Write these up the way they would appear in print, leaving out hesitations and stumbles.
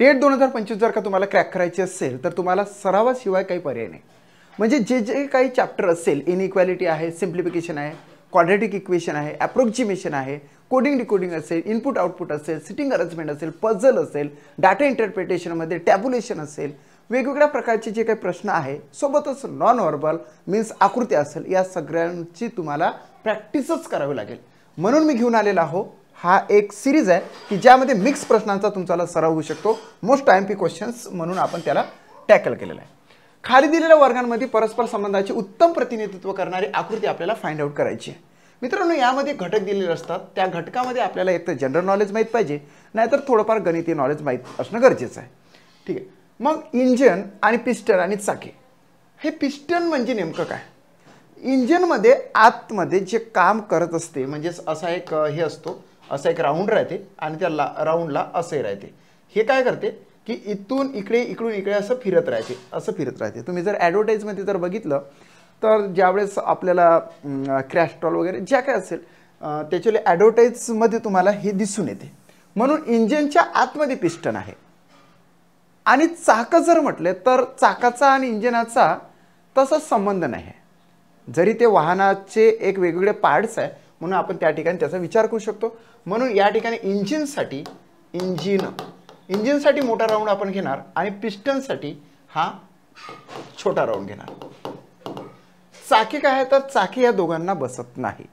TET 2025 जर का तुम्हाला क्रॅक करायची असेल तर तुम्हाला सरावाशिवाय काही पर्याय नाही. म्हणजे जे जे काही चॅप्टर असेल, इनइक्वॅलिटी आहे, सिम्प्लिफिकेशन आहे, क्वाड्रॅटिक इक्वेशन आहे, ॲप्रोक्सिमेशन आहे, कोडिंग डिकोडिंग असेल, इनपुट आउटपुट असेल, सिटिंग अरेंजमेंट असेल, पझल असेल, डाटा इंटरप्रिटेशनमध्ये टॅब्युलेशन असेल, वेगवेगळ्या प्रकारचे जे काही प्रश्न आहे, सोबतच नॉन व्हर्बल मीन्स आकृती असेल, या सगळ्यांची तुम्हाला प्रॅक्टिसच करावी लागेल. म्हणून मी घेऊन आलेला आहो हा एक सिरीज आहे की ज्यामध्ये मिक्स प्रश्नांचा तुमचा सराव होऊ शकतो. मोस्ट IMP क्वेश्चन्स म्हणून आपण त्याला टॅकल केलेला आहे. खाली दिलेल्या वर्गांमध्ये परस्पर संबंधाचे उत्तम प्रतिनिधित्व करणारी आकृती आपल्याला फाइंड आउट करायची आहे. मित्रांनो, यामध्ये घटक दिलेले असतात. त्या घटकामध्ये आपल्याला एक तर जनरल नॉलेज माहीत पाहिजे, नाहीतर थोडंफार गणितीय नॉलेज माहीत असणं गरजेचं आहे. ठीक आहे. मग इंजन आणि पिस्टन आणि चाके. हे पिस्टन म्हणजे नेमकं काय? इंजनमध्ये आतमध्ये जे काम करत असते म्हणजे असा एक हे असतो, असा एक राऊंड राहते आणि त्या राऊंडला असे राहते. हे काय करते की इथून इकडे इकडून इकडे असं फिरत राहते. तुम्ही जर ॲडव्हर्टाईजमध्ये जर बघितलं तर ज्यावेळेस आपल्याला क्रॅस्ट्रॉल वगैरे ज्या काय असेल त्याच्याले ॲडव्हर्टाईजमध्ये तुम्हाला हे दिसून येते. म्हणून इंजिनच्या आतमध्ये पिस्टन आहे. आणि चाकं जर म्हटले तर चाकाचा आणि इंजिनाचा तसा संबंध नाही आहे. जरी ते वाहनाचे एक वेगवेगळे पार्ट्स आहे म्हणून आपण त्या ठिकाणी त्याचा विचार करू शकतो. म्हणून या ठिकाणी इंजिनसाठी मोठा राऊंड आपण घेणार आणि पिस्टनसाठी हा छोटा राऊंड घेणार. चाके काय आहे तर चाके या दोघांना बसत नाही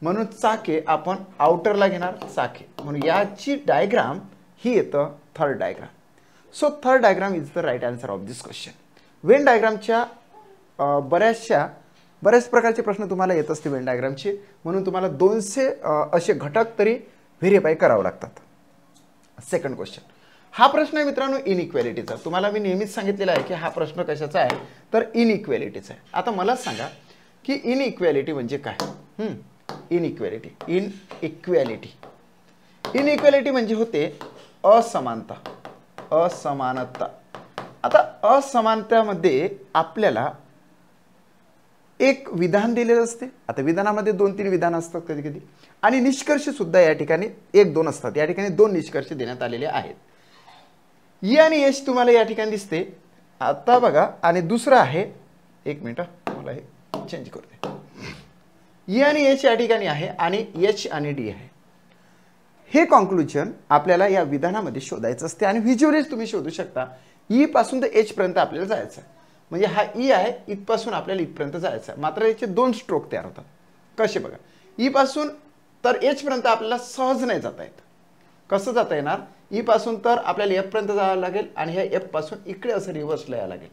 म्हणून चाके आपण आउटरला घेणार चाके. म्हणून याची डायग्राम ही येतं third diagram. So third diagram is the right answer of this question. Venn डायग्रामच्या बऱ्याच प्रकारचे प्रश्न तुम्हाला येत असते वेन डायग्रामचे, म्हणून तुम्हाला 200 असे घटक तरी व्हेरीफाय करावे लागतात. Second question. हा प्रश्न आहे मित्रांनो इनइक्वॅलिटीचा. तुम्हाला मी नेहमीच सांगितलेला आहे की हा प्रश्न कशाचा आहे तर इनइक्वॅलिटीचा आहे. आता मला सांगा की इनइक्वॅलिटी म्हणजे काय? इनइक्वॅलिटी म्हणजे होते असमानता. आता असमानतामध्ये आपल्याला एक विधान दिलेलं असते. आता विधानामध्ये 2-3 विधान असतात कधी कधी आणि निष्कर्ष सुद्धा या ठिकाणी 1-2 असतात. या ठिकाणी 2 निष्कर्ष देण्यात आलेले आहेत. ई आणि एच तुम्हाला या ठिकाणी दिसते. आता बघा आणि दुसरं आहे, एक मिनिट मला हे चेंज करते. ई आणि एच या ठिकाणी आहे आणि एच आणि डी आहे. हे कॉन्क्लुजन आपल्याला या विधानामध्ये शोधायचं असते आणि व्हिज्युअलीच तुम्ही शोधू शकता. ई पासून तर एच पर्यंत आपल्याला जायचं आहे. म्हणजे हा ई आहे, इथपासून आपल्याला इथपर्यंत जायचं आहे. मात्र याचे 2 स्ट्रोक तयार होतात. कसे बघा, ई पासून तर एच पर्यंत आपल्याला सहज नाही जाता येत. कसं जाता येणार? ई पासून तर आपल्याला एफ पर्यंत जावं लागेल आणि ह्या एफ पासून इकडे असं रिव्हर्सला यावं लागेल.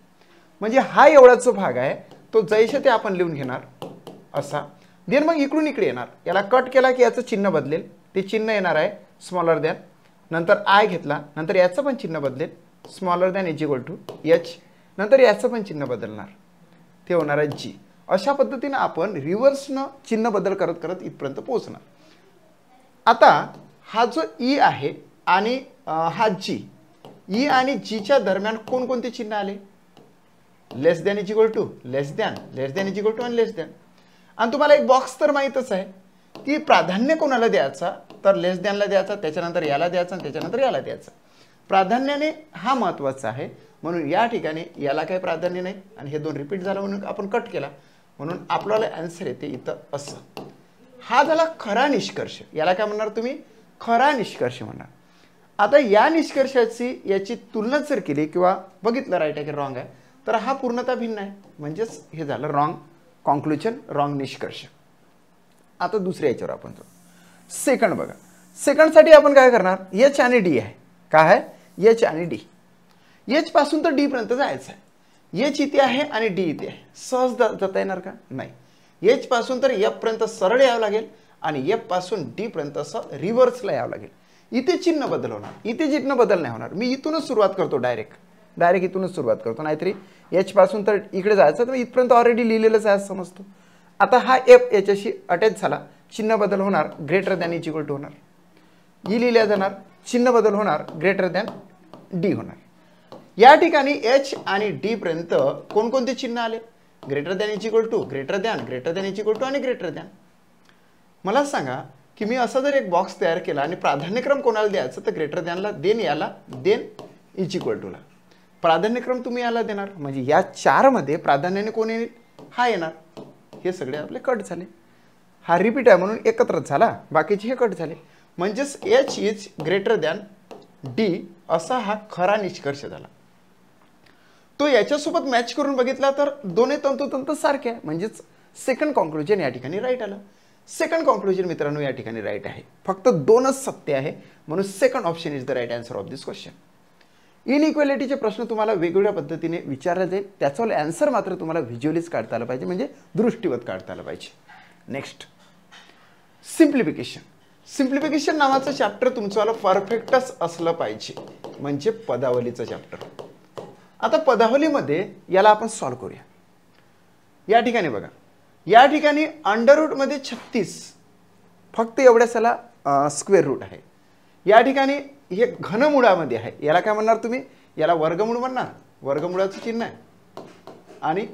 म्हणजे हा एवढाच जो भाग आहे तो जैसे ते आपण लिहून घेणार असा. देन मग इकडून इकडे येणार. याला कट केला की याचं चिन्ह बदलेल. ते चिन्ह येणार आहे स्मॉलर दॅन. नंतर आय घेतला, नंतर याचं पण चिन्ह बदलेल smaller than is equal to h. नंतर याचं पण चिन्ह बदलणार, ते होणार आहे जी. अशा पद्धतीने आपण रिव्हर्सनं चिन्ह बदल करत करत इथपर्यंत पोहोचणार. आता हा जो ई आहे आणि हा जी, ई आणि जीच्या दरम्यान कोणकोणते चिन्ह आले? Less than is equal to, less than is equal to आणि लेस दॅन. आणि तुम्हाला एक बॉक्स तर माहीतच आहे की प्राधान्य कोणाला द्यायचा तर लेस दॅनला द्यायचा, त्याच्यानंतर याला द्यायचा आणि त्याच्यानंतर याला द्यायचा. प्राधान्याने हा महत्त्वाचा आहे म्हणून या ठिकाणी याला काही प्राधान्य नाही आणि हे 2 रिपीट झालं म्हणून आपण कट केला. म्हणून आपल्याला आन्सर येते इथं असं. हा झाला खरा निष्कर्ष. याला काय म्हणणार तुम्ही? खरा निष्कर्ष म्हणणार. आता या निष्कर्षाची याची तुलना जर केली किंवा बघितलं राईट आहे की रॉंग आहे तर हा पूर्णतः भिन्न आहे. म्हणजेच हे झालं रॉंग कॉन्क्लुजन, रॉंग निष्कर्ष. आता दुसऱ्या याच्यावर आपण जाऊ. सेकंड बघा. सेकंडसाठी आपण काय करणार? एच आणि डी आहे. काय आहे? एच आणि डी. एच पासून तर डी पर्यंत जायचं आहे. एच इथे आहे आणि डी इथे आहे. सहज जाता येणार का? नाही. एच पासून तर एफ पर्यंत सरळ यावं लागेल आणि एफ पासून डी पर्यंत असं रिव्हर्सला यावं लागेल. इथे चिन्ह बदल होणार, इथे चिन्ह बदल नाही होणार. मी इथूनच सुरुवात करतो, डायरेक्ट इथूनच सुरुवात करतो. नाहीतरी एच पासून तर इकडे जायचं तर इथपर्यंत ऑलरेडी लिहिलेलंच आहे असं समजतो. आता हा एफ याच्याशी अटॅच झाला, चिन्ह बदल होणार, greater than is equal to होणार. ई लिहिल्या जाणार, चिन्ह बदल होणार, ग्रेटर दॅन डी होणार. या ठिकाणी एच आणि डी पर्यंत कोणकोणते चिन्ह आले? Greater than is equal to, greater than is equal to आणि ग्रेटर दॅन. मला सांगा की मी असा जर एक बॉक्स तयार केला आणि प्राधान्यक्रम कोणाला द्यायचं तर ग्रेटर दॅनला, देन याला, देन इज इक्वल टूला प्राधान्यक्रम तुम्ही याला देणार, म्हणजे या 4 मध्ये प्राधान्याने कोण येईल, हा येणार. हे सगळे आपले कट झाले. हा रिपीट आहे म्हणून एकत्रच झाला, बाकीचे हे कट झाले. म्हणजेच H is greater than D असा हा खरा निष्कर्ष झाला. तो याच्यासोबत मॅच करून बघितला तर दोन्ही तंतोतंत सारखे आहे, म्हणजेच सेकंड कॉन्क्लुजन या ठिकाणी राईट आलं. सेकंड कॉन्क्लुजन मित्रांनो या ठिकाणी राईट आहे. फक्त 2च सत्य आहे, म्हणून second option is the right answer of this question. इनइक्वेलिटीचे प्रश्न तुम्हाला वेगवेगळ्या पद्धतीने विचारला जाईल, त्याचा आन्सर मात्र तुम्हाला व्हिज्युअलीच काढता आलं पाहिजे, म्हणजे दृष्टीवत काढता आलं पाहिजे. Next simplification. सिम्प्लिफिकेशन नावाचं चॅप्टर तुमचं परफेक्टच असलं पाहिजे, म्हणजे पदावलीचं चॅप्टर. आता पदावलीमध्ये याला आपण सॉल्व्ह करूया. या ठिकाणी बघा, या ठिकाणी अंडररूटमध्ये 36 फक्त एवढ्यासाला स्क्वेअर रूट आहे. या ठिकाणी हे घनमुळामध्ये आहे, याला काय म्हणणार तुम्ही, याला वर्गमूळ म्हणणार, वर्गमुळाचं चिन्ह आहे, आणि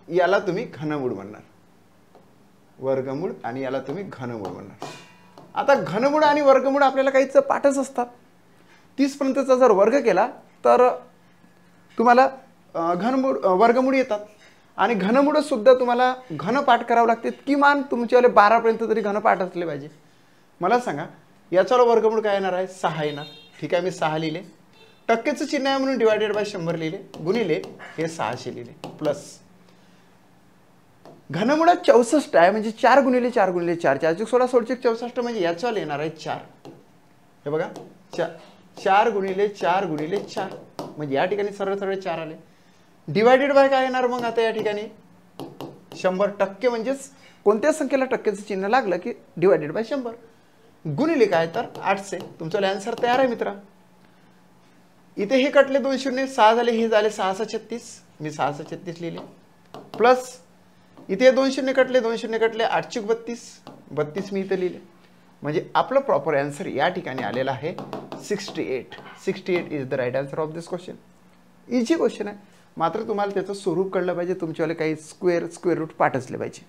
याला तुम्ही घनमूळ म्हणणार, वर्गमूळ, आणि याला तुम्ही घनमूळ म्हणणार. आता घनमूळ आणि वर्गमूळ आपल्याला काहीच पाठच असतात. 30 पर्यंतचा जर वर्ग केला तर तुम्हाला घनमूळ वर्गमूळ येतात, आणि घनमूळ सुद्धा तुम्हाला घनपाठ करावं लागते. किमान तुमच्यावाले 12 पर्यंत तरी घनपाठ असले पाहिजे. मला सांगा याच्यावर वर्गमूळ काय येणार आहे, 6 येणार. ठीक आहे, मी 6 लिहिले, टक्केचं चिन्ह आहे म्हणून डिवायडेड बाय 100 लिहिले, गुणिले हे 600 लिहिले, प्लस घनमुळात 64 आहे, म्हणजे 4 गुणिले 4 गुणिले 4, 4 16 16 64, म्हणजे याच्यावर येणार आहे 4. हे बघा 4 गुणिले 4 गुणिले 4, म्हणजे या ठिकाणी सरळ सरळ 4 आले. डिवायडेड बाय काय येणार मग आता या ठिकाणी 100%, म्हणजेच कोणत्या संख्येला टक्केचं चिन्ह लागलं की डिवायडेड बाय 100, गुणिले काय तर 800. तुमचा आन्सर तयार आहे मित्रा. इथे हे कटले 2 शून्य, 6 झाले, हे झाले 6 36, मी 6 36 लिहिले, प्लस इथे 2 शून्य कटले, 2 शून्य कटले, 8 32, 32 मी इथे लिहिले. म्हणजे आपलं प्रॉपर आन्सर या ठिकाणी आलेला आहे 68. 68 is the right answer of this question. Easy question आहे, मात्र तुम्हाला त्याचं स्वरूप कळलं पाहिजे, तुमच्यावाले काही स्क्वेअर रूट पाठ असले पाहिजे.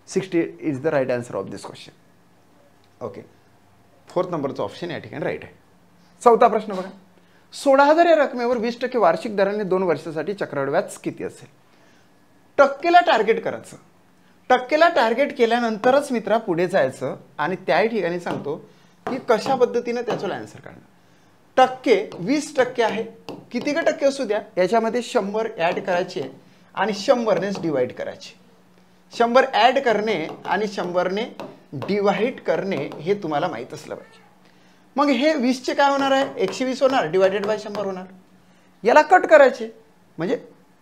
68 is the right answer of this question. Okay, 4th नंबरचा ऑप्शन या ठिकाणी राईट आहे. 4था प्रश्न बघा, 16,000 या रकमेवर 20% वार्षिक दराने 2 वर्षासाठी चक्रवाढ व्याज किती असेल. टक्केला टार्गेट करायचं. टक्केला टार्गेट केल्यानंतरच मित्रा पुढे जायचं, आणि त्या ठिकाणी सांगतो की कशा पद्धतीने त्याचा आन्सर काढणार. टक्के 20% आहे, किती का टक्के असू द्या, याच्यामध्ये 100 ॲड करायचे आणि 100नेच डिवाइड करायचे. 100 ॲड करणे आणि 100ने डिवाइड करणे हे तुम्हाला माहीत असलं पाहिजे. मग हे 20चे काय होणार आहे, 120 होणार, डिवायडेड बाय 100 होणार. याला कट करायचे, म्हणजे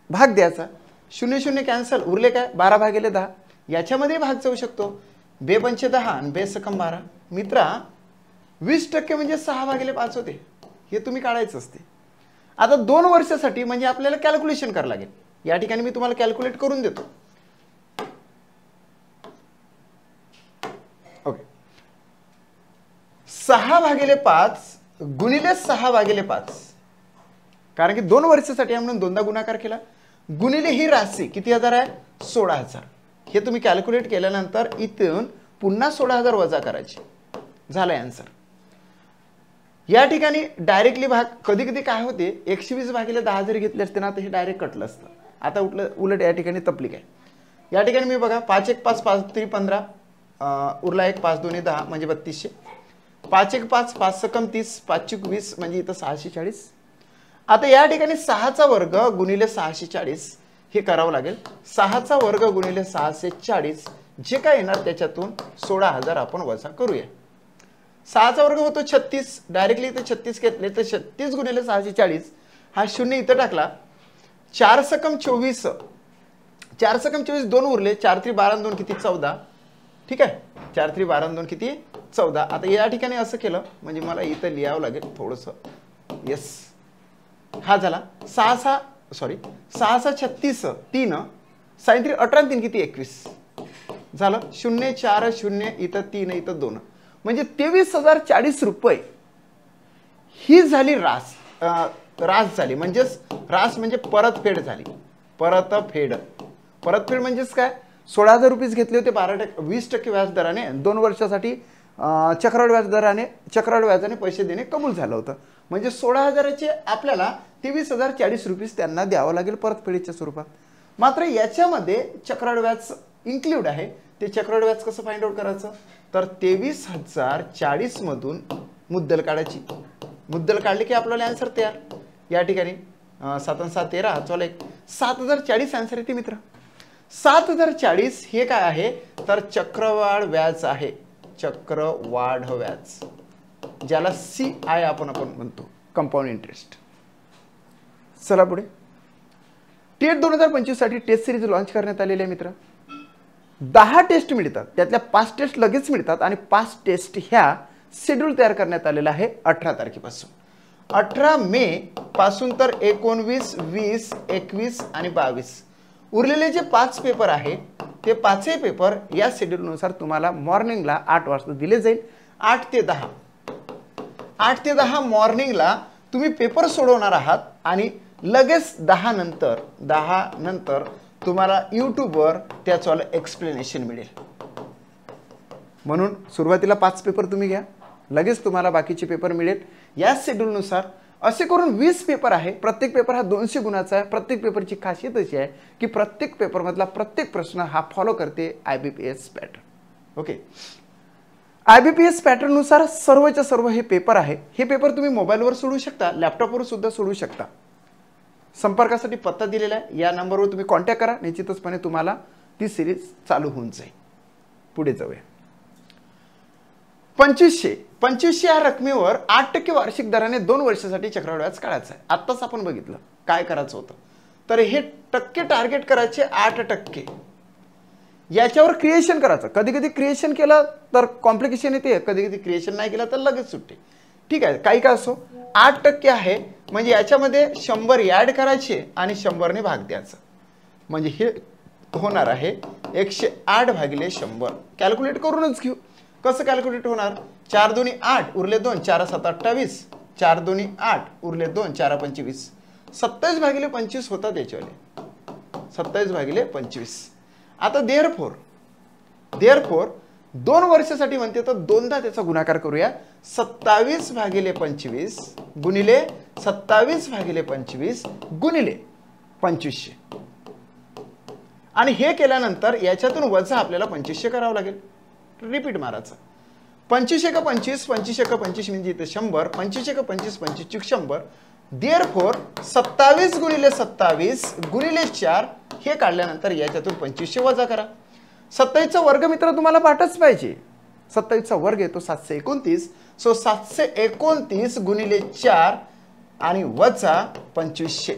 भाग द्यायचा. 0 0 कॅन्सल, उरले काय 12 भागिले 10, याच्यामध्ये भाग जाऊ शकतो. 2 पंचे 10 आणि 2 सकम 12. मित्रा 20% म्हणजे 6 भागिले 5 होते, हे तुम्ही काढायचं असते. आता 2 वर्षासाठी म्हणजे आपल्याला कॅल्क्युलेशन करावं लागेल. या ठिकाणी मी तुम्हाला कॅल्क्युलेट करून देतो. ओके, 6 भागिले 5 गुणिले 6 भागिले 5, कारण की 2 वर्षासाठी म्हणून 2दा गुणाकार केला, गुणिले ही राशी किती हजार आहे, 16,000. हे तुम्ही कॅल्क्युलेट केल्यानंतर इथून पुन्हा 16,000 वजा करायचे, झालं आन्सर. या ठिकाणी डायरेक्टली भाग कधी कधी काय होते, 120 भागिले 10 जरी घेतले असते ना तर हे डायरेक्ट कटलं असतं. आता उलट या ठिकाणी तपलीक आहे. या ठिकाणी मी बघा 5 1 5 5 3 15, उरला 1 5 2 10 म्हणजे 3200, 5 1 5 5 सकम 30, 5 चूक 20 म्हणजे इथं 640. आता या ठिकाणी 6चा वर्ग गुणिले 640 हे करावं लागेल. 6चा वर्ग गुणिले 640 जे काय येणार त्याच्यातून 16,000 आपण वजा करूया. 6चा वर्ग होतो 36, डायरेक्टली इथे 36 घेतले तर 36 गुणिले 640, हा 0 इथं टाकला. 4 सकम 24, 4 सकम 24 2 उरले, 4 3 12 2 किती 14. ठीक आहे, 4 3 12 2 किती 14. आता या ठिकाणी असं केलं म्हणजे मला इथं लिहावं लागेल थोडंसं. येस, हा झाला 6 36 3 साइन 3 18 3 किती 21 झालं. 0 4 0 इथं 3 इथं 2, म्हणजे 23,040 रुपये ही झाली रास झाली. म्हणजेच रास म्हणजे परतफेड झाली. परतफेड म्हणजेच काय, 16,000 रुपये घेतले होते 20% व्याज दराने 2 वर्षासाठी चक्रवाढ व्याजाने पैसे देणे कबूल झालं होतं. म्हणजे 16,000चे आपल्याला 23,040 रुपीज त्यांना द्यावं लागेल परतफेडीच्या स्वरूपात. मात्र याच्यामध्ये चक्रवाढ व्याज इन्क्लूड आहे. ते चक्रवाढ व्याज कसं फाइंड आउट करायचं, तर 23,040 मधून मुद्दल काढायची. मुद्दल काढली की आपल्याला आन्सर तयार. या ठिकाणी 7 आणि 7 13 चला 7,040 आन्सर येते मित्र. 7,040 हे काय आहे, तर चक्रवाढ व्याज आहे. चक्रवाढ व्याज, ज्याला CI आपण म्हणतो, कंपाऊंड इंटरेस्ट. चला पुढे. टेट 2025 साठी टेस्ट सिरीज लॉन्च करण्यात आलेली आहे मित्र. 10 टेस्ट मिळतात, त्यातल्या 5 टेस्ट लगेच मिळतात आणि 5 टेस्ट ह्या शेड्यूल तयार करण्यात आलेला आहे 18 तारखेपासून. 18 मे पासून तर 19, 20, 21 आणि 22 उरलेले जे 5 पेपर आहे ते 5ही पेपर या शेड्यूलनुसार तुम्हाला मॉर्निंगला 8 वाजता दिले जाईल. 8 ते 10 मॉर्निंगला तुम्ही पेपर सोडवणार आहात आणि लगेच 10 नंतर तुम्हाला यूट्यूबवर त्याचं एक्सप्लेनेशन मिळेल. म्हणून सुरुवातीला 5 पेपर तुम्ही घ्या, लगेच तुम्हाला बाकीचे पेपर मिळेल या शेड्यूलनुसार. असे करून 20 पेपर आहे. प्रत्येक पेपर हा 200 गुणाचा आहे. प्रत्येक पेपरची खासियत अशी आहे की प्रत्येक पेपरमधला प्रत्येक प्रश्न हा फॉलो करते IBPS पॅटर्न. ओके, IBPS पॅटर्ननुसार सर्वच्या सर्व हे पेपर आहे. हे पेपर तुम्ही मोबाईलवर सोडवू शकता, लॅपटॉपवर सुद्धा सोडवू शकता. संपर्कासाठी पत्ता दिलेला आहे, या नंबरवर तुम्ही कॉन्टॅक्ट करा. निश्चितचपणे तुम्हाला ती सिरीज चालू होऊन जाईल. पुढे जाऊया. 2500 या रकमेवर 8% वार्षिक दराने 2 वर्षासाठी चक्रवाढ व्याज काढायचं आहे. आत्ताच आपण बघितलं काय करायचं होतं, तर हे टक्के टार्गेट करायचे 8%. याच्यावर क्रिएशन करायचं. कधी कधी क्रिएशन केलं तर कॉम्प्लिकेशन येते, कधी कधी क्रिएशन नाही केलं तर लगेच सुटते. ठीक आहे, काही का असो 8% आहे. म्हणजे याच्यामध्ये 100 ॲड करायचे आणि 100ने भाग द्यायचा. म्हणजे हे होणार आहे 108 भागिले 100. कॅल्क्युलेट करूनच घेऊ. कसं कॅल्क्युलेट होणार, 4 दुनी 8 उरले 2, 4 7 28, 4 दुनी 8 उरले 2, 4 25, 27 भागिले 25 होतात याच्यावाले, 27 भागिले 25. आता देअरफोर 2 वर्षासाठी म्हणते तर 2दा त्याचा गुणाकार करूया. 27 भागिले 25 गुणिले 27 भागिले 25 गुणिले 2500. आणि हे केल्यानंतर याच्यातून वजा आपल्याला 2500 करावं लागेल. रिपीट मारायचं. 25 का 25, 25 का 25 म्हणजे इथे 100, 25 का 25, 25 100. देअरफोर 27 गुणिले 27 गुणिले 4 हे काढल्यानंतर याच्यातून 2500 वजा करा. 27चा वर्ग मित्र तुम्हाला पाठच पाहिजे. 27चा वर्ग येतो 729. सो 729 गुणिले 4 आणि वजा 2500.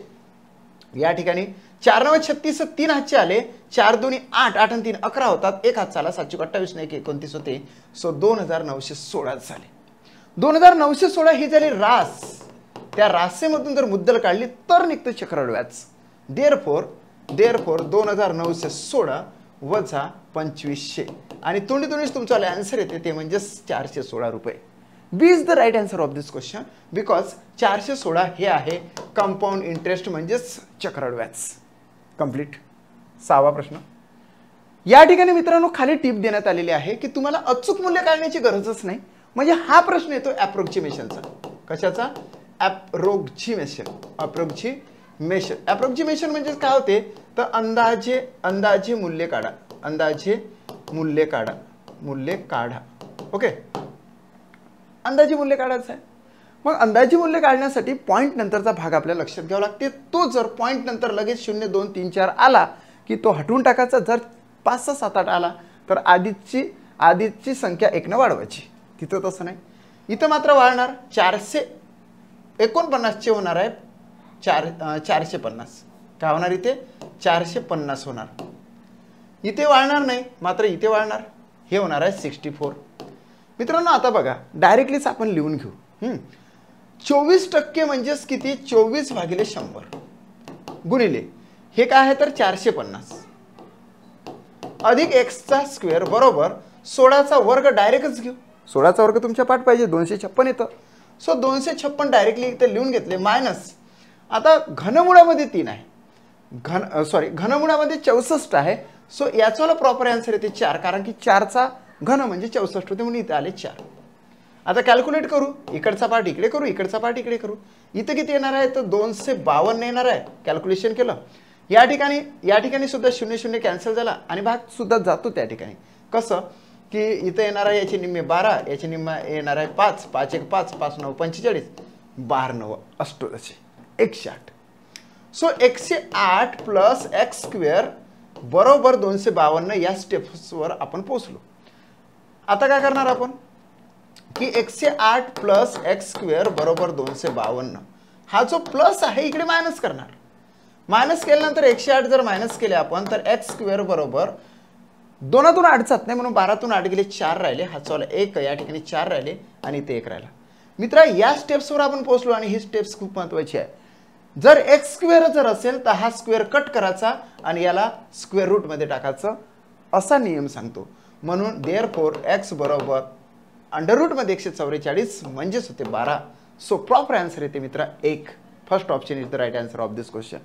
या ठिकाणी 4 9 36, 3 हातचे आले, 4 दुनी 8, 8 आणि 3 11 होतात. 1 हात आला, 728 नाही 29 होते. सो 2916 झाले. 2916 ही झाली रास. त्या रासेमधून जर मुद्दल काढली तर निघतं चक्रवाढ व्याज. देअरफोर 2916 वजा 2500 आणि तोंडी तुमचा आन्सर येते ते म्हणजे 416 रुपये. B is the right answer of this question because 416 हे आहे कंपाऊंड इंटरेस्ट म्हणजेच चक्रवाढ व्याज. कंप्लीट. 6वा प्रश्न. या ठिकाणी मित्रांनो खाली टिप देण्यात आलेली आहे की तुम्हाला अचूक मूल्य काढण्याची गरजच नाही. म्हणजे हा प्रश्न येतो अप्रोक्सिमेशनचा. कशाचा? अप्रोक्सिमेशन म्हणजे काय होते तर अंदाजे मूल्य काढा. ओके, अंदाजे मूल्य काढायचं आहे. मग अंदाजे मूल्य काढण्यासाठी पॉईंट नंतरचा भाग आपल्याला लक्षात घ्यावा लागते. तो जर पॉईंट नंतर लगेच 0 2 3 4 आला की तो हटवून टाकायचा. जर 5 6 7 8 आला तर आधीची संख्या 1 ने वाढवायची. तिथं तसं नाही. इथं मात्र वाढणार. 449 होणार आहे 450. काय होणार इथे 450 होणार. इथे वाढणार नाही, मात्र इथे वाढणार. हे होणार आहे 64. मित्रांनो आता बघा डायरेक्टलीच आपण लिहून घेऊ. 24% म्हणजेच किती 24 भागिले 100 गुणिले हे काय आहे तर 450 अधिक x चा स्क्वेअर बरोबर 16चा वर्ग. डायरेक्टच घेऊ. 16चा वर्ग तुमच्या पाठ पाहिजे 256 येतं. सो 256 डायरेक्टली इथे लिहून घेतले मायनस. आता घनमुळामध्ये 3 आहे, घनमुळामध्ये 64 आहे. सो याचा प्रॉपर आन्सर येते 4 कारण की 4चा घन म्हणजे 64 होते, म्हणून इथे आले 4. आता कॅल्क्युलेट करू, इकडचा पार्ट इकडे करू, इकडचा पार्ट इकडे करू. इथं किती येणार आहे, तर 252 येणार आहे. कॅल्क्युलेशन केलं. या ठिकाणी सुद्धा 0 0 कॅन्सल झाला आणि भाग सुद्धा जातो त्या ठिकाणी. कसं की इथं येणार आहे याचे निम्मे 12, याचे निम्मे येणार आहे 5, 5 1 5, 5 9 45, 12 9 88 108. सो 108 प्लस एक्स स्क्वेअर बरोबर 252 या स्टेप्सवर आपण पोहोचलो. आता काय करणार आपण की 108 प्लस एक्स स्क्वेअर बरोबर 252, हा जो प्लस आहे इकडे मायनस करणार. मायनस केल्यानंतर 108 जर मायनस केले आपण तर एक्स स्क्वेअर बरोबर 2तून 8 जात नाही, म्हणून 12तून 8 गेले 4 राहिले, हा चौला 1, या ठिकाणी 4 राहिले आणि इथे 1 राहिला. मित्रा या स्टेप्सवर आपण पोहोचलो आणि ही स्टेप्स खूप महत्त्वाची आहे. जर एक्स स्क्वेअर जर असेल तर हा स्क्वेअर कट करायचा आणि याला स्क्वेअर रूट मध्ये टाकायचं, असा नियम सांगतो. म्हणून देअरफॉर एक्स बरोबर अंडर रूट मध्ये 144 म्हणजेच होते 12. सो प्रॉपर आन्सर येते मित्रा 1. First option is the right answer of this question.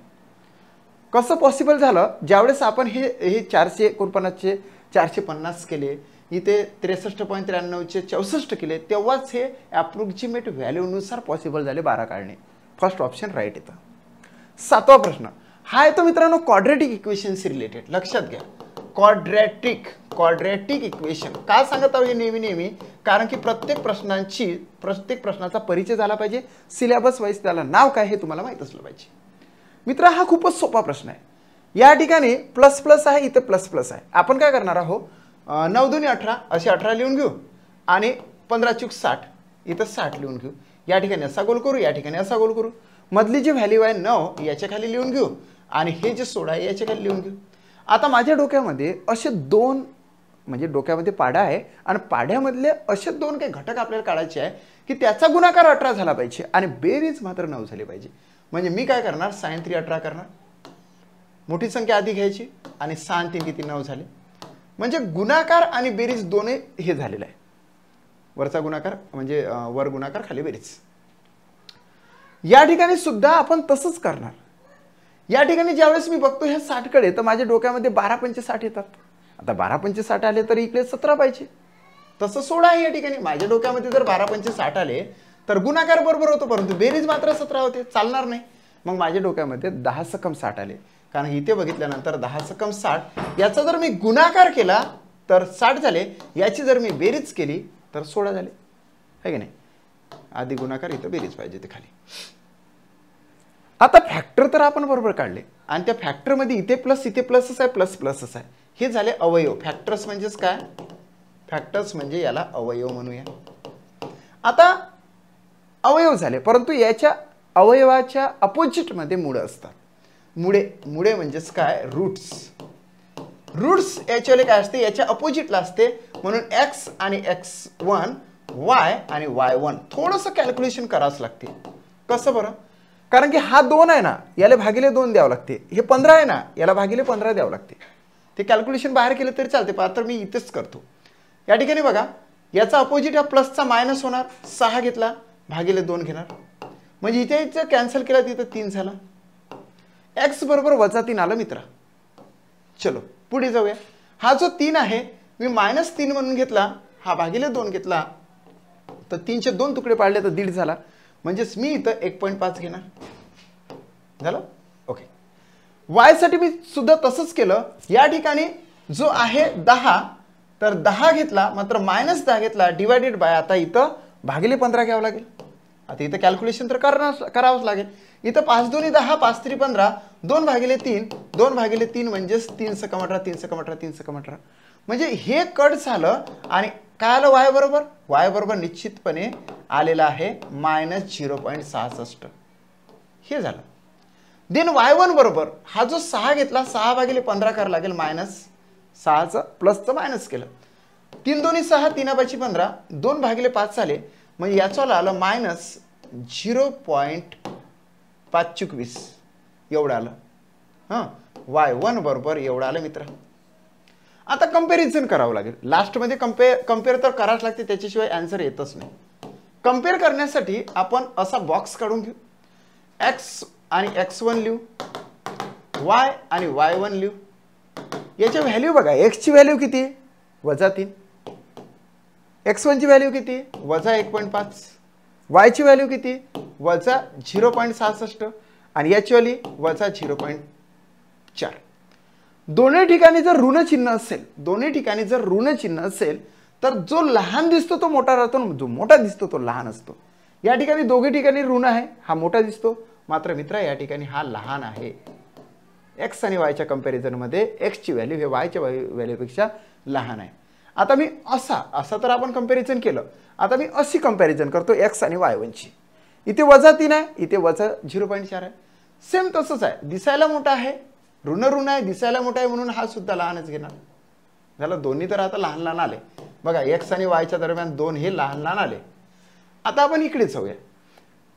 कसं पॉसिबल झालं, ज्यावेळेस आपण हे 449चे 450 केले, इथे 63.93चे 64 केले, तेव्हाच हे अप्रोक्सिमेट व्हॅल्यूनुसार पॉसिबल झाले 12 काढणे. फर्स्ट ऑप्शन राईट येतं. 7वा प्रश्न हा येतो मित्रांनो क्वाड्रॅटिक इक्वेशनशी रिलेटेड. लक्षात घ्या, क्वाड्रॅटिक इक्वेशन का सांगत आहोत नेहमी, कारण की प्रत्येक प्रश्नाचा परिचय झाला पाहिजे. सिलेबस वाईज त्याला नाव काय हे तुम्हाला माहित असलं पाहिजे. मित्रा हा खूपच सोपा प्रश्न आहे. या ठिकाणी प्लस प्लस आहे, इथे प्लस प्लस आहे. आपण काय करणार आहोत, 9 2 18 असे 18 लिहून घेऊ आणि 15 चूक 60 इथं 60 लिहून घेऊ. या ठिकाणी असा गोल करू, या ठिकाणी असा गोल करू. मधली जी व्हॅल्यू आहे 9 याच्या खाली लिहून घेऊ आणि हे जे 16 आहे याच्या खाली लिहून घेऊ. आता माझ्या डोक्यामध्ये असे दोन, म्हणजे डोक्यामध्ये पाढा आहे आणि पाढ्यामधले असे दोन काही घटक आपल्याला काढायचे आहे की त्याचा गुणाकार 18 झाला पाहिजे आणि बेरीज मात्र 9 झाली पाहिजे. म्हणजे मी काय करणार, sin 3 18 करणार, मोठी संख्या आधी घ्यायची आणि sin 3 किती 9 झाले. म्हणजे गुणाकार आणि बेरीज दोन्ही हे झालेलं आहे. वरचा गुणाकार म्हणजे वर गुणाकार खाली बेरीज. या ठिकाणी सुद्धा आपण तसंच करणार. या ठिकाणी ज्यावेळेस मी बघतो ह्या 60 कडे तर माझ्या डोक्यामध्ये 12 पंचे 60 येतात. आता 12 पंचे 60 आले तर इकडे 17 पाहिजे, तसं 16 आहे. या ठिकाणी माझ्या डोक्यामध्ये जर 12 पंचे 60 आले तर गुणाकार बरोबर होतो, परंतु बेरीज मात्र 17 होते, चालणार नाही. मग माझ्या डोक्यामध्ये 10 सकम 60 आले, कारण इथे बघितल्यानंतर 10 सकम 60 याचा जर मी गुणाकार केला तर 60 झाले, याची जर मी बेरीज केली तर 16 झाले, है की नाही. आधी गुणाकार इथं बेरीज पाहिजे ते खाली. आता फॅक्टर तर आपण बरोबर काढले आणि त्या फॅक्टर मध्ये इथे प्लसच आहे, प्लस प्लसच आहे. हे झाले अवयव. फॅक्टर्स म्हणजेच काय, फॅक्टर्स म्हणजे याला अवयव म्हणूया. आता अवयव झाले, परंतु याच्या अवयवाच्या अपोजिट मध्ये मुळे असतात. मुळे म्हणजेच काय, रूट्स. रूट्स याच्याले काय असते, याच्या अपोजिटला असते. म्हणून x आणि x1, y आणि y1 थोडंसं कॅल्क्युलेशन करावंच लागते. कसं बरं, कारण की हा 2 आहे ना, याला भागिले 2 द्यावं लागते. हे 15 आहे ना, याला भागिले 15 द्यावं लागते. ते कॅल्क्युलेशन बाहेर केलं तरी चालते, तर मी इथेच करतो. या ठिकाणी बघा, याचा अपोजिट या प्लसचा मायनस होणार, 6 घेतला भागिले 2 घेणार, म्हणजे इथे कॅन्सल केला तिथं 3 झाला. x बरोबर -3 आलं मित्रा. चलो पुढे जाऊया. हा जो 3 आहे मी -3 म्हणून घेतला, हा भागिले 2 घेतला तर 3चे 2 तुकडे पाडले तर 1.5 झाला. म्हणजेच मी इथं 1.5 घेणार. झालं ओके. y साठी मी सुद्धा तसंच केलं. या ठिकाणी जो आहे 10 तर 10 घेतला, मात्र -10 घेतला डिवायडेड बाय, आता इथं भागिले 15 घ्यावं लागेल. आता इथं कॅल्क्युलेशन तर करावंच लागेल. इथं 5 2 10, 5 3 15, 2 भागिले 3, 2 भागिले 3 म्हणजेच 3 सकम 18, 3 सकम 18, 3 सकम 18. म्हणजे हे कट झालं आणि काय आलं, y बरोबर, y बरोबर निश्चितपणे आलेला आहे -0.66. हे झालं. देन y1 बरोबर हा जो 6 घेतला, 6 भागिले 15 करावं लागेल, -6चं प्लसचं मायनस केलं. 3 2 6, 3 5 15, 2 भागिले 5 झाले, म्हणजे याचं आलं -0.25 एवढं आलं. हां, y1 बरोबर एवढं आलं मित्र. आता कंपॅरिझन करावं लागेल. लास्टमध्ये कंपेअर तर करावंच लागते, त्याच्याशिवाय आन्सर येतच नाही. कंपेअर करण्यासाठी आपण असा बॉक्स काढून घेऊ. x आणि x1 लिहू, y आणि y1 लिहू. याची व्हॅल्यू बघा, x ची व्हॅल्यू किती आहे, -3, x1 ची व्हॅल्यू किती वजा 1.5, y ची व्हॅल्यू किती वजा 0.66 आणि याची व्हॅल्यू वजा 0.4. दोन्ही ठिकाणी जर ऋण चिन्ह असेल तर जो लहान दिसतो तो मोठा राहतो, जो मोठा दिसतो तो लहान असतो. या ठिकाणी दोघी ठिकाणी ऋण आहे, हा मोठा दिसतो, मात्र मित्र या ठिकाणी हा लहान आहे. एक्स आणि वायच्या कंपॅरिझन मध्ये एक्स ची व्हॅल्यू हे वायच्या व्हॅल्यूपेक्षा लहान आहे. आता मी असा तर आपण कंपॅरिझन केलं, आता मी अशी कंपॅरिझन करतो एक्स आणि y1 ची. इथे वजा 3 आहे, इथे वजा 0.4 आहे. सेम तसंच आहे, दिसायला मोठा आहे, ऋण आहे, दिसायला मोठा आहे म्हणून हा सुद्धा लहानच घेणार. झालं, दोन्ही तर आता लहान लहान आले बघा, एक्स आणि वायच्या दरम्यान 2 हे लहान लहान आले. आता आपण इकडेच जाऊया.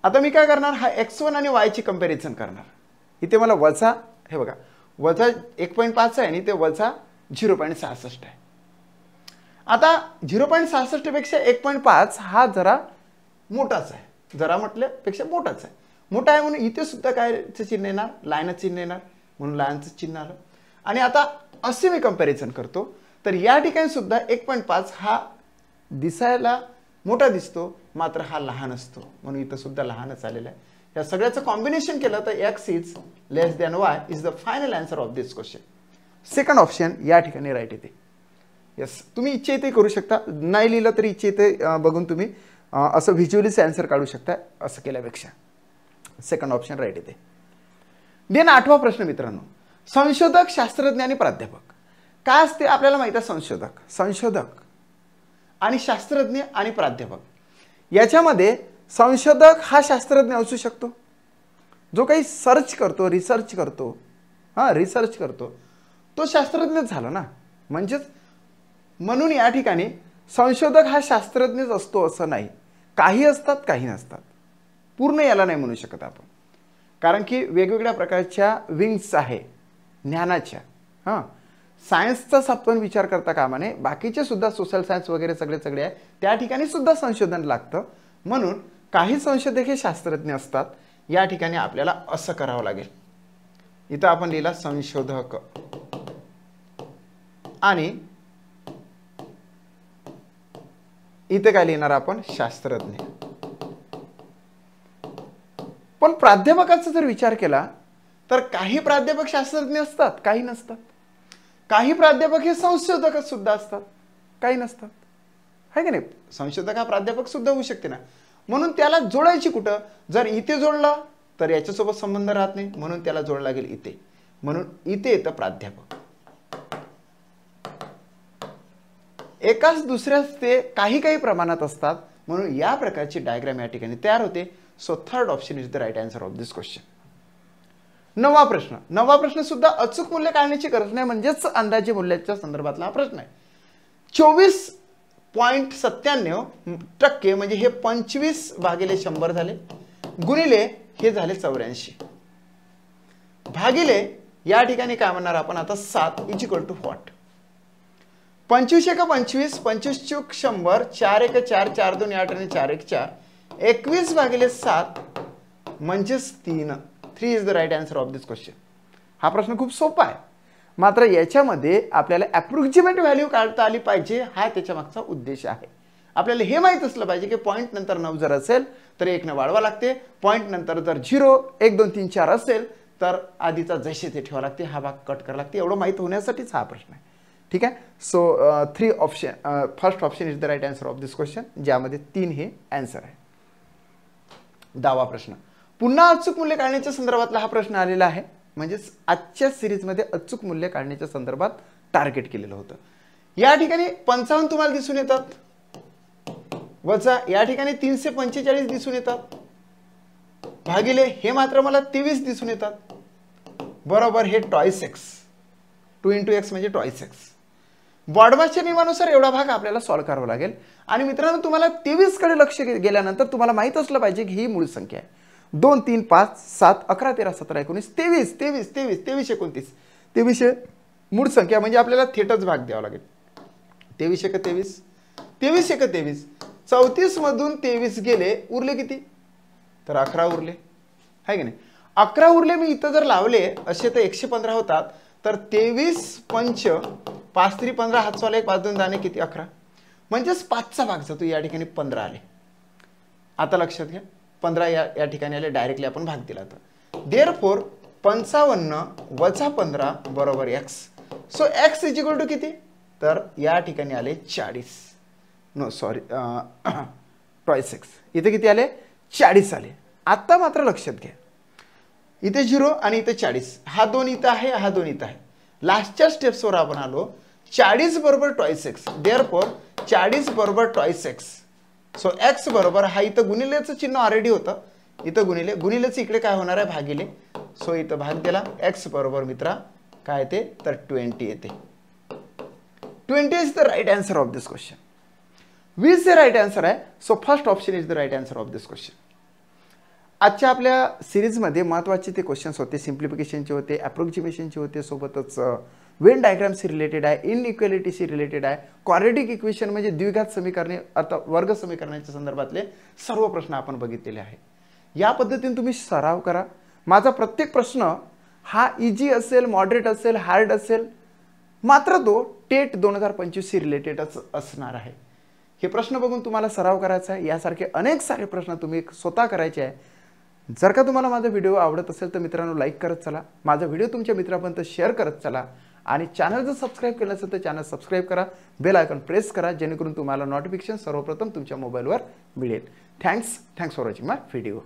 आता मी काय करणार, हा x1 आणि y ची कंपॅरिझन करणार. इथे मला वजा हे बघा वजा 1.5 आहे आणि ते वजा 0.66 आहे. आता 0.66 पेक्षा 1.5 हा जरा मोठाच आहे, जरा म्हटल्यापेक्षा मोठाच आहे. मोठा आहे म्हणून इथे सुद्धा कायचं चिन्ह येणार, लाईनचं चिन्ह येणार, म्हणून लाईनचं चिन्ह आलं. आणि आता असे मी कंपॅरिझन करतो तर या ठिकाणी सुद्धा 1.5 हा दिसायला मोठा दिसतो, मात्र हा लहान असतो, म्हणून इथं सुद्धा लहानच आलेला आहे. या सगळ्याचं कॉम्बिनेशन केलं तर x is less than y is the final answer of this question. Second option या ठिकाणी राईट येते. यस, तुम्ही इच्छा इथे करू शकता, नाही लिहिलं तरी इच्छा इथे बघून तुम्ही असं व्हिज्युअलीच आन्सर काढू शकता. असं केल्यापेक्षा सेकंड ऑप्शन राईट येते. देन 8वा प्रश्न मित्रांनो, संशोधक, शास्त्रज्ञ आणि प्राध्यापक काय असते आपल्याला माहिती आहे. संशोधक आणि शास्त्रज्ञ आणि प्राध्यापक याच्यामध्ये संशोधक हा शास्त्रज्ञ असू शकतो, जो काही रिसर्च करतो तो शास्त्रज्ञच झाला ना. म्हणून या ठिकाणी संशोधक हा शास्त्रज्ञच असतो असं नाही, काही असतात काही नसतात, पूर्ण याला नाही म्हणू शकत आपण, कारण की वेगवेगळ्या प्रकारच्या विंग्स आहे ज्ञानाच्या. सायन्सचा आपण विचार करता कामा नये, बाकीचे सुद्धा सोशल सायन्स वगैरे सगळे आहे, त्या ठिकाणी सुद्धा संशोधन लागतं. म्हणून काही संशोधक हे शास्त्रज्ञ असतात. या ठिकाणी आपल्याला असं करावं लागेल, इथं आपण लिहिला संशोधक आणि इथे काय लिहिणार आपण शास्त्रज्ञ. पण प्राध्यापकाचा जर विचार केला तर काही प्राध्यापक शास्त्रज्ञ असतात, काही नसतात. काही प्राध्यापक हे संशोधक सुद्धा असतात, काही नसतात, आहे की नाही. संशोधक हा प्राध्यापक सुद्धा होऊ शकते ना. म्हणून त्याला जोडायची कुठं, जर इथे जोडला तर याच्यासोबत संबंध राहत नाही, म्हणून त्याला जोड लागेल इथे, म्हणून इथे येतं प्राध्यापक. एकाच दुसऱ्याच ते काही प्रमाणात असतात, म्हणून या प्रकारची डायग्राम या ठिकाणी तयार होते. So third option is the right answer of this question. 9वा प्रश्न सुद्धा अचूक मूल्य काढण्याची गरज नाही, म्हणजेच अंदाजे मूल्याच्या संदर्भातला हा प्रश्न आहे. 24.97% म्हणजे हे 25/100 झाले, गुणिले हे झाले 84 भागिले या ठिकाणी काय म्हणणार आपण आता 7 इज इक्वल टू व्हॉट. 25 × 25, 25 × 100, 4 × 4, 4 2 8 आणि 4 1 4, 21/7 म्हणजेच 3 is the right answer of this question. हा प्रश्न खूप सोपा आहे, मात्र याच्यामध्ये आपल्याला अप्रॉक्सिमेट व्हॅल्यू काढता आली पाहिजे, हा त्याच्या मागचा उद्देश आहे. आपल्याला हे माहित असलं पाहिजे की पॉईंट नंतर 9 जर असेल तर 1 ने वाढवा लागते, पॉईंट नंतर जर 0 1 2 3 4 असेल तर आधीचा जसे ते ठेवा लागते, हा भाग कट करावा लागते. एवढं माहित होण्यासाठीच हा प्रश्न आहे. ठीक आहे. So first option is the right answer of this question, ज्यामध्ये 3 हे आन्सर आहे. 10वा प्रश्न पुन्हा अचूक मूल्य काढण्याच्या संदर्भातला हा प्रश्न आलेला आहे, म्हणजे आजच्या सिरीजमध्ये अचूक मूल्य काढण्याच्या संदर्भात टार्गेट केलेलं होतं. या ठिकाणी 55 तुम्हाला दिसून येतात, वजा या ठिकाणी 345 दिसून येतात, भागिले हे मात्र मला 23 दिसून येतात, बरोबर हे टॉइस एक्स, 2 × x म्हणजे टॉइस एक्स. बॉडमासच्या नियमानुसार एवढा भाग आपल्याला सॉल्व्ह करावा लागेल. आणि मित्रांनो तुम्हाला 23 कडे लक्ष गेल्यानंतर तुम्हाला माहित असलं पाहिजे की ही मूळ संख्या आहे. 2 3 5 7 11 13 17 19 23 23 23 23 29 23 मूळ संख्या, म्हणजे आपल्याला थेटच भाग द्यावा लागेल. 23 × 23 23 × 23 34 मधून 23 गेले, उरले किती तर 11 उरले, आहे की नाही. 11 उरले, मी इथं जर लावले असे तर 115 होतात. तर 23 पंच 5 3 15 हातचवाले 1 5 2 दाणे किती 11, म्हणजेच 5चा भाग जातो, या ठिकाणी 15 आले. आता लक्षात घ्या, 15 या ठिकाणी आले, डायरेक्टली आपण भाग दिला. तर देअरफॉर 55 वजा 15 बरोबर x. So x is equal to किती, तर या ठिकाणी आले 40. No sorry, twice x. इथे किती आले, 40 आले. आता मात्र लक्षात घ्या, इथे 0 आणि इथे 40, हा 2 इथं आहे, हा 2 इथं आहे. लास्टच्या स्टेप्सवर आपण आलो. 40 बरोबर ट्वाइस x. देअरफॉर 40 बरोबर ट्वाइस x. सो x बरोबर, हा इथं गुणिलेचं चिन्ह ऑलरेडी होतं, इथं गुणिलेचं इकडे काय होणार आहे, भागिले. सो इथं भाग दिला. x बरोबर मित्रा काय येते, तर 20 येते. 20 is the right answer of this question. 20 हे राईट आन्सर आहे. So first option is the right answer of this question. आजच्या आपल्या सिरीजमध्ये महत्त्वाचे ते क्वेश्चन्स होते, सिम्प्लिफिकेशनचे होते, अप्रोक्सिमेशनचे होते, सोबतच वेन डायग्रामशी रिलेटेड आहे, इनइक्वेलिटीशी रिलेटेड आहे, क्वाड्रेटिक इक्वेशन म्हणजे द्विघात समीकरणे अर्थात वर्ग समीकरणाच्या संदर्भातले सर्व प्रश्न आपण बघितलेले आहे. या पद्धतीने तुम्ही सराव करा. माझा प्रत्येक प्रश्न हा इजी असेल, मॉडरेट असेल, हार्ड असेल, मात्र तो टेट 2025शी रिलेटेडच असणार आहे. हे प्रश्न बघून तुम्हाला सराव करायचा आहे. यासारखे अनेक सारे प्रश्न तुम्ही स्वतः करायचे आहे. जर का तुम्हाला माझा व्हिडिओ आवडत असेल तर मित्रांनो लाईक करत चला, माझा व्हिडिओ तुमच्या मित्रांपर्यंत शेअर करत चला, आणि चॅनल जर सबस्क्राईब केलं असेल तर चॅनल सबस्क्राईब करा, बेल आयकॉन प्रेस करा, जेणेकरून तुम्हाला नोटिफिकेशन सर्वप्रथम तुमच्या मोबाईलवर मिळेल. Thanks for watching my video.